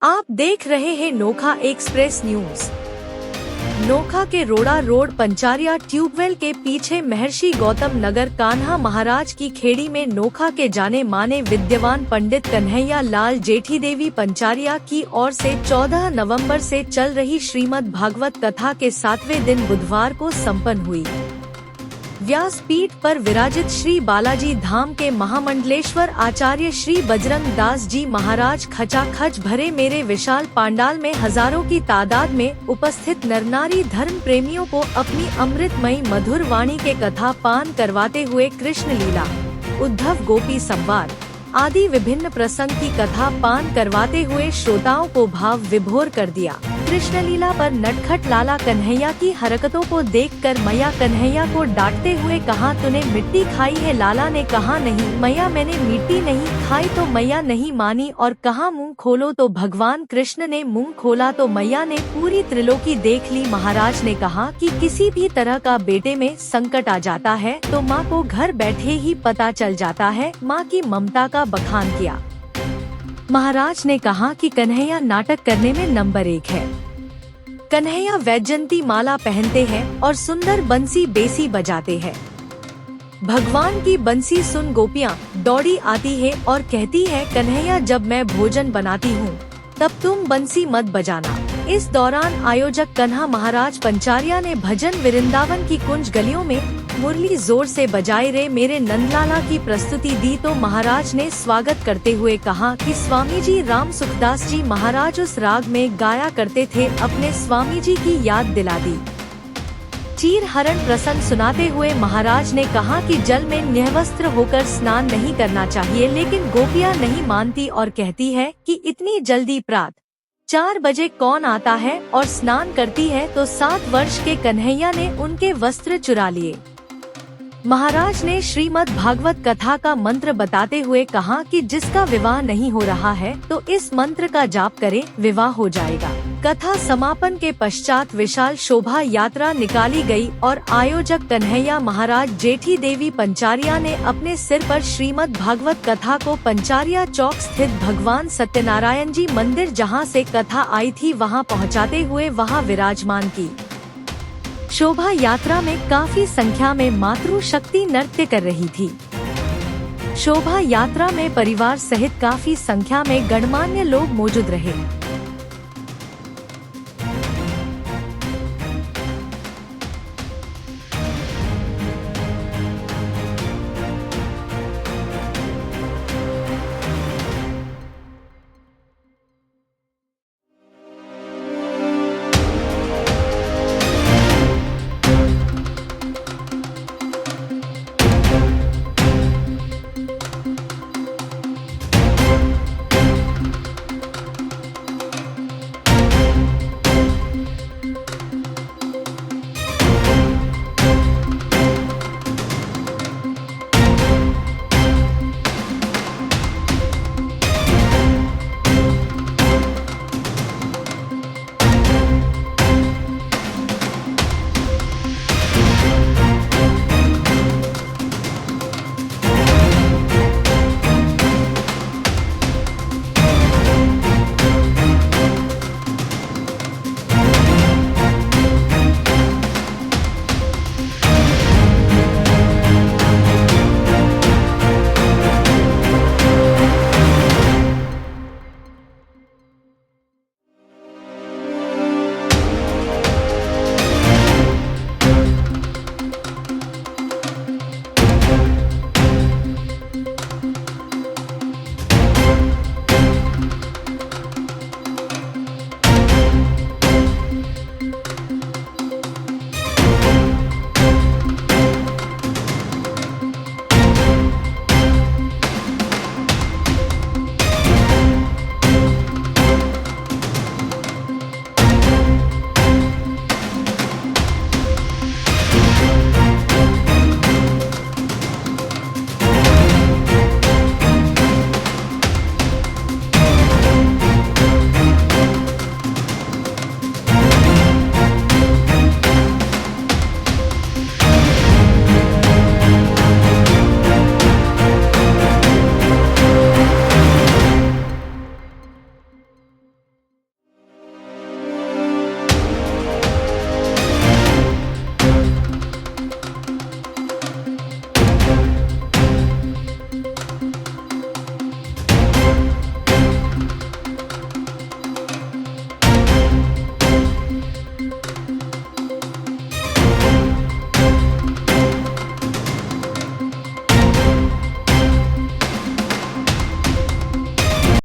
आप देख रहे हैं नोखा एक्सप्रेस न्यूज। नोखा के रोड़ा रोड पंचारिया ट्यूबवेल के पीछे महर्षि गौतम नगर कान्हा महाराज की खेड़ी में नोखा के जाने माने विद्यवान पंडित कन्हैया लाल जेठी देवी पंचारिया की ओर से 14 नवंबर से चल रही श्रीमद् भागवत कथा के 7वें दिन बुधवार को संपन्न हुई। व्यासपीठ पर विराजित श्री बालाजी धाम के महामंडलेश्वर आचार्य श्री बजरंग दास जी महाराज खचाखच भरे मेरे विशाल पांडाल में हजारों की तादाद में उपस्थित नरनारी धर्म प्रेमियों को अपनी अमृतमयी मधुर वाणी के कथा पान करवाते हुए कृष्ण लीला, उद्धव गोपी संवाद आदि विभिन्न प्रसंग की कथा पान करवाते हुए श्रोताओं को भाव विभोर कर दिया। कृष्ण लीला पर नटखट लाला कन्हैया की हरकतों को देखकर मैया कन्हैया को डांटते हुए कहा, तूने मिट्टी खाई है? लाला ने कहा, नहीं मैया, मैंने मिट्टी नहीं खाई। तो मैया नहीं मानी और कहा, मुंह खोलो। तो भगवान कृष्ण ने मुंह खोला तो मैया ने पूरी त्रिलोकी देख ली। महाराज ने कहा कि किसी भी तरह का बेटे में संकट आ जाता है तो माँ को घर बैठे ही पता चल जाता है। माँ की ममता का बखान किया। महाराज ने कहा कि कन्हैया नाटक करने में नंबर 1 है। कन्हैया वैजयंती माला पहनते हैं और सुंदर बंसी बेसी बजाते हैं। भगवान की बंसी सुन गोपियाँ दौड़ी आती है और कहती है, कन्हैया जब मैं भोजन बनाती हूँ तब तुम बंसी मत बजाना। इस दौरान आयोजक कन्हा महाराज पंचारिया ने भजन वृंदावन की कुंज गलियों में मुरली जोर से बजाए रे मेरे नंदलाला की प्रस्तुति दी। तो महाराज ने स्वागत करते हुए कहा कि स्वामी जी राम सुखदास जी महाराज उस राग में गाया करते थे, अपने स्वामी जी की याद दिला दी। चीर हरण प्रसंग सुनाते हुए महाराज ने कहा कि जल में निर्वस्त्र होकर स्नान नहीं करना चाहिए, लेकिन गोपियाँ नहीं मानती और कहती है कि इतनी जल्दी प्रात 4 बजे कौन आता है और स्नान करती है। तो 7 वर्ष के कन्हैया ने उनके वस्त्र चुरा लिए। महाराज ने श्रीमद् भागवत कथा का मंत्र बताते हुए कहा कि जिसका विवाह नहीं हो रहा है तो इस मंत्र का जाप करे, विवाह हो जाएगा। कथा समापन के पश्चात विशाल शोभा यात्रा निकाली गई और आयोजक कन्हैया महाराज जेठी देवी पंचारिया ने अपने सिर पर श्रीमद् भागवत कथा को पंचारिया चौक स्थित भगवान सत्यनारायण जी मंदिर, जहां से कथा आई थी, वहां पहुंचाते हुए वहां विराजमान की। शोभा यात्रा में काफी संख्या में मातृशक्ति नृत्य कर रही थी। शोभा यात्रा में परिवार सहित काफी संख्या में गणमान्य लोग मौजूद रहे।